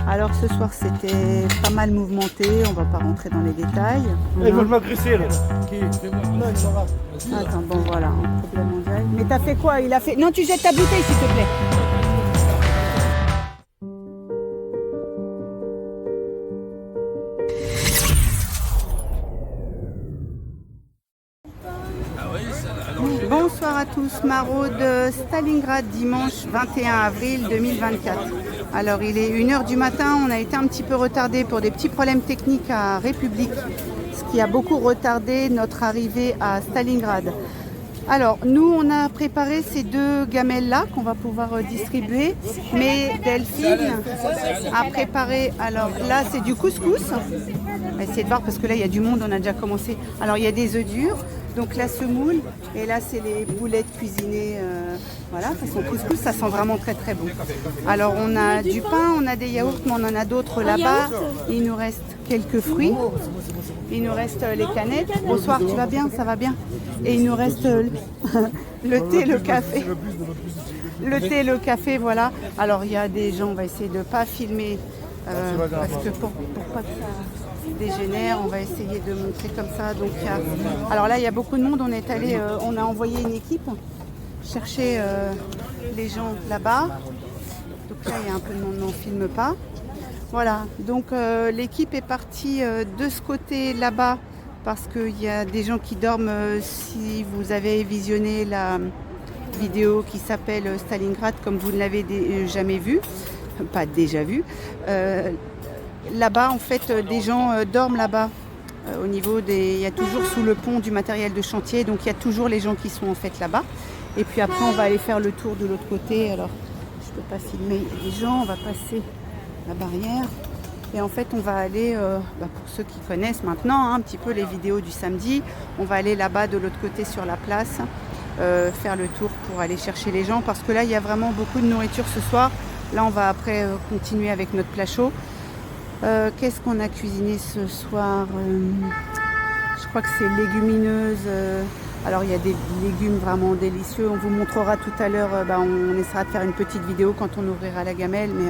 Alors ce soir c'était pas mal mouvementé, on va pas rentrer dans les détails. Ils veulent m'agresser là. Attends, bon voilà, un problème mondial. Mais t'as fait quoi? Il a fait... Non, tu jettes ta bouteille s'il te plaît. Bonsoir à tous, maraude Stalingrad, dimanche 21 avril 2024. Alors il est 1h du matin, on a été un petit peu retardé pour des petits problèmes techniques à République, ce qui a beaucoup retardé notre arrivée à Stalingrad. Alors nous on a préparé ces deux gamelles là qu'on va pouvoir distribuer, mais Delphine a préparé, alors là c'est du couscous, on va essayer de voir parce que là il y a du monde, on a déjà commencé. Alors il y a des œufs durs, donc la semoule, et là c'est les boulettes cuisinées, voilà, façon couscous, ça sent vraiment très très bon. Alors on a du pain, on a des yaourts, mais on en a d'autres là-bas, il nous reste quelques fruits. Il nous reste les canettes. Bonsoir, tu vas bien? Ça va bien? Et il nous reste le thé, le café. Le thé, le café, voilà. Alors il y a des gens, on va essayer de ne pas filmer parce que pour pas que ça dégénère, on va essayer de montrer comme ça. Donc, alors là, il y a beaucoup de monde. On est allé, on a envoyé une équipe chercher les gens là-bas. Donc là, il y a un peu de monde, mais on ne filme pas. Voilà, donc l'équipe est partie de ce côté là-bas parce qu'il y a des gens qui dorment. Si vous avez visionné la vidéo qui s'appelle Stalingrad, comme vous ne l'avez jamais vu, pas déjà vu, là-bas en fait des gens dorment là-bas. Au niveau des, il y a toujours sous le pont du matériel de chantier, donc il y a toujours les gens qui sont en fait là-bas. Et puis après on va aller faire le tour de l'autre côté. Alors je ne peux pas filmer les gens, on va passer la barrière et en fait on va aller pour ceux qui connaissent maintenant un petit peu les vidéos du samedi, on va aller là-bas de l'autre côté sur la place faire le tour pour aller chercher les gens parce que là il y a vraiment beaucoup de nourriture ce soir. Là on va après continuer avec notre plat chaud. Qu'est-ce qu'on a cuisiné ce soir? Je crois que c'est légumineuse. Alors il y a des légumes vraiment délicieux, on vous montrera tout à l'heure, on essaiera de faire une petite vidéo quand on ouvrira la gamelle, mais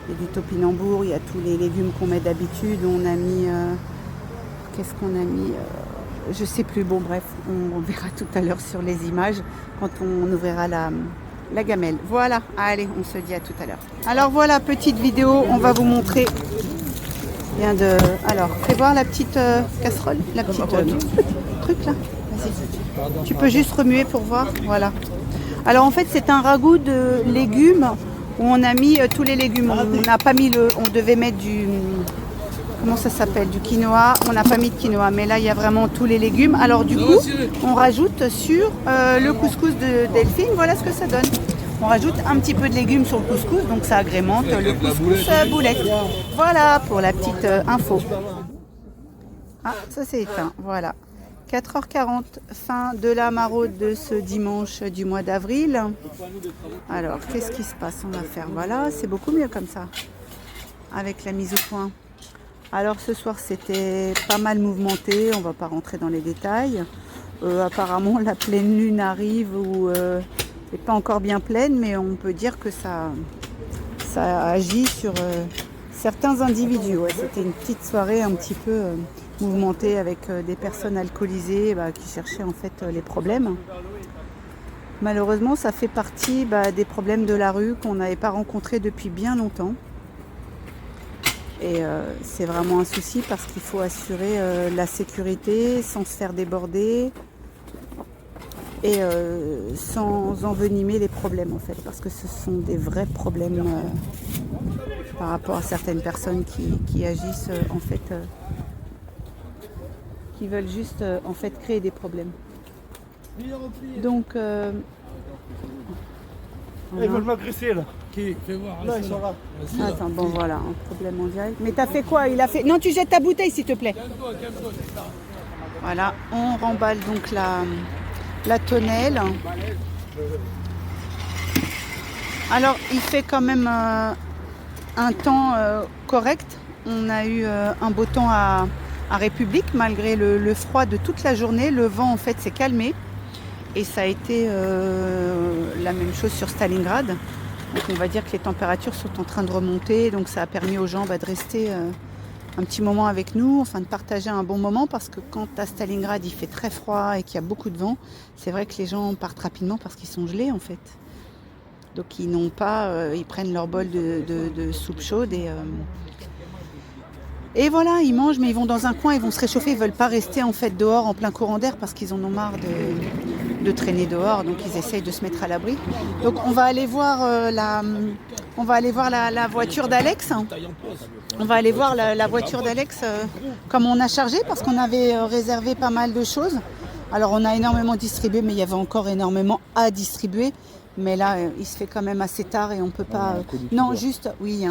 il y a du topinambour, il y a tous les légumes qu'on met d'habitude. On a mis... qu'est-ce qu'on a mis? Je sais plus. Bon, bref, on verra tout à l'heure sur les images quand on ouvrira la gamelle. Voilà, allez, on se dit à tout à l'heure. Alors voilà, petite vidéo, on va vous montrer. Bien de... Alors, fais voir la petite casserole, la petite truc là. Vas-y. Tu peux juste remuer pour voir. Voilà. Alors en fait, c'est un ragoût de légumes. Où on a mis tous les légumes. On n'a pas mis on devait mettre du, comment ça s'appelle, du quinoa. On n'a pas mis de quinoa, mais là il y a vraiment tous les légumes. Alors du coup, on rajoute sur le couscous de Delphine. Voilà ce que ça donne. On rajoute un petit peu de légumes sur le couscous, donc ça agrémente le couscous boulette. Voilà pour la petite info. Ah, ça c'est éteint. Voilà. 4h40, fin de la maraude de ce dimanche du mois d'avril. Alors, qu'est-ce qui se passe? On va faire, voilà, c'est beaucoup mieux comme ça, avec la mise au point. Alors, ce soir, c'était pas mal mouvementé, on va pas rentrer dans les détails. Apparemment, la pleine lune arrive, ou n'est pas encore bien pleine, mais on peut dire que ça agit sur certains individus. Ouais, c'était une petite soirée un petit peu... mouvementé avec des personnes alcoolisées qui cherchaient en fait les problèmes. Malheureusement, ça fait partie des problèmes de la rue qu'on n'avait pas rencontrés depuis bien longtemps. Et c'est vraiment un souci parce qu'il faut assurer la sécurité sans se faire déborder et sans envenimer les problèmes en fait, parce que ce sont des vrais problèmes par rapport à certaines personnes qui agissent en fait. Qui veulent juste en fait créer des problèmes. Donc voilà. Ils veulent m'agresser là. Qui? Fais voir. Là ils sont là. Attends, bon voilà, un problème mondial. Mais t'as fait quoi? Il a fait... Non, tu jettes ta bouteille s'il te plaît. Voilà, on remballe donc la tonnelle. Alors il fait quand même un temps correct. On a eu un beau temps à République, malgré le froid de toute la journée. Le vent en fait s'est calmé et ça a été la même chose sur Stalingrad. Donc on va dire que les températures sont en train de remonter, donc ça a permis aux gens de rester un petit moment avec nous, enfin de partager un bon moment, parce que quand à Stalingrad il fait très froid et qu'il y a beaucoup de vent, c'est vrai que les gens partent rapidement parce qu'ils sont gelés en fait. Donc ils n'ont pas, ils prennent leur bol de soupe chaude et voilà, ils mangent, mais ils vont dans un coin, ils vont se réchauffer, ils veulent pas rester en fait dehors en plein courant d'air parce qu'ils en ont marre de traîner dehors, donc ils essayent de se mettre à l'abri. Donc on va aller voir la voiture d'Alex. On va aller voir la voiture d'Alex comme on a chargé parce qu'on avait réservé pas mal de choses. Alors on a énormément distribué, mais il y avait encore énormément à distribuer. Mais là, il se fait quand même assez tard et on peut pas. Non, juste, oui.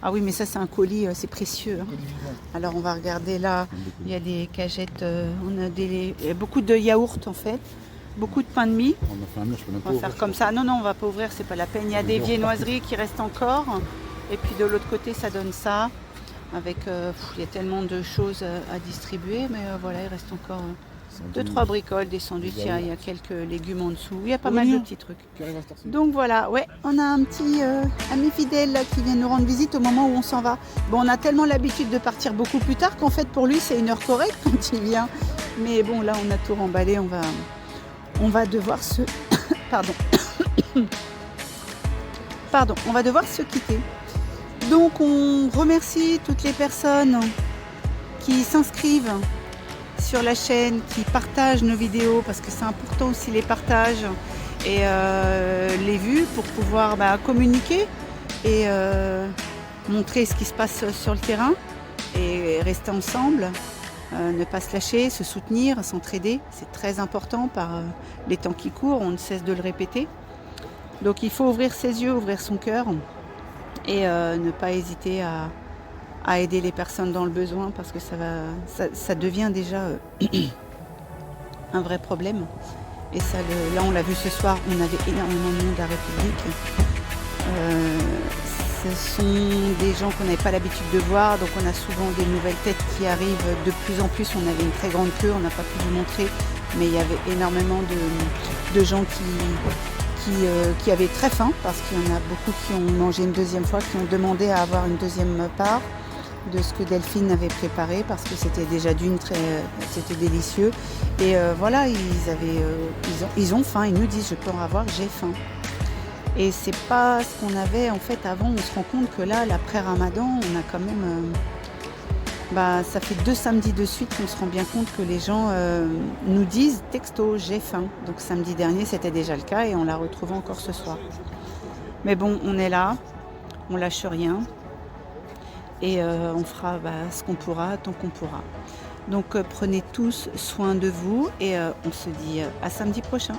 Ah oui, mais ça c'est un colis, c'est précieux. Hein. Alors on va regarder là. Il y a des cagettes. On a beaucoup de yaourts en fait. Beaucoup de pain de mie. On va faire comme ça. Non, on va pas ouvrir, c'est pas la peine. Il y a des viennoiseries qui restent encore. Et puis de l'autre côté, ça donne ça. Avec, il y a tellement de choses à distribuer, mais voilà, il reste encore 2-3 bricoles, des sandwichs. Il y a quelques légumes en dessous. Il y a pas mal de petits trucs. Donc voilà, ouais, on a un petit ami fidèle là, qui vient nous rendre visite au moment où on s'en va. Bon, on a tellement l'habitude de partir beaucoup plus tard qu'en fait pour lui c'est une heure correcte quand il vient. Mais bon, là on a tout remballé, on va devoir se... Pardon. Pardon, on va devoir se quitter. Donc on remercie toutes les personnes qui s'inscrivent sur la chaîne, qui partagent nos vidéos, parce que c'est important aussi les partages et les vues pour pouvoir communiquer et montrer ce qui se passe sur le terrain et rester ensemble. Ne pas se lâcher, se soutenir, s'entraider, c'est très important par les temps qui courent, on ne cesse de le répéter. Donc il faut ouvrir ses yeux, ouvrir son cœur et ne pas hésiter à aider les personnes dans le besoin parce que ça devient déjà un vrai problème. Et ça, là on l'a vu ce soir, on avait énormément de monde à République. Ce sont des gens qu'on n'avait pas l'habitude de voir, donc on a souvent des nouvelles têtes qui arrivent de plus en plus. On avait une très grande queue, on n'a pas pu vous montrer, mais il y avait énormément de gens qui avaient très faim, parce qu'il y en a beaucoup qui ont mangé une deuxième fois, qui ont demandé à avoir une deuxième part de ce que Delphine avait préparé, parce que c'était déjà c'était délicieux. Et voilà, ils ont faim, ils nous disent je peux en avoir, j'ai faim. Et c'est pas ce qu'on avait en fait avant. On se rend compte que là, l'après-Ramadan, on a quand même... ça fait 2 samedis de suite qu'on se rend bien compte que les gens nous disent texto, j'ai faim. Donc samedi dernier, c'était déjà le cas et on l'a retrouvé encore ce soir. Mais bon, on est là, on lâche rien et on fera ce qu'on pourra tant qu'on pourra. Donc prenez tous soin de vous et on se dit à samedi prochain.